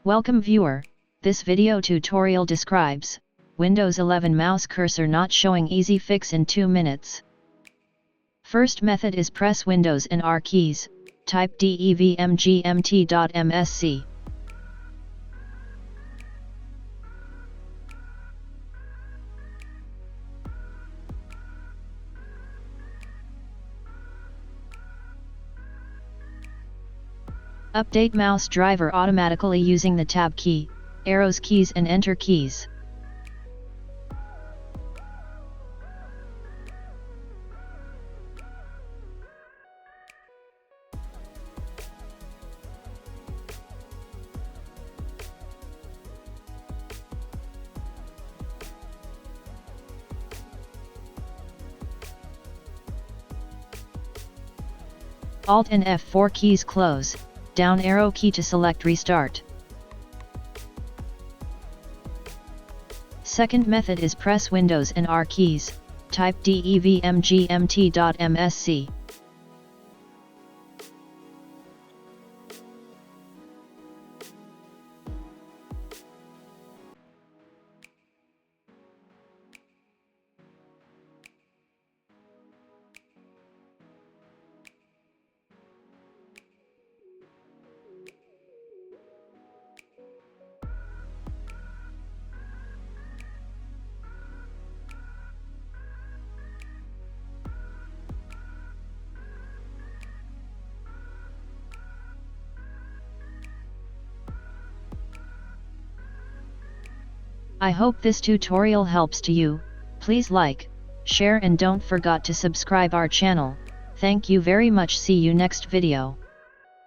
Welcome viewer, this video tutorial describes Windows 11 mouse cursor not showing easy fix in 2 minutes. First method is press Windows and R keys, type devmgmt.msc. Update mouse driver automatically using the Tab key, arrows keys and Enter keys. Alt and F4 keys close, down arrow key to select restart. Second method is press Windows and R keys, type devmgmt.msc. I hope this tutorial helps to you. Please like, share and don't forget to subscribe our channel. Thank you very much. See you next video.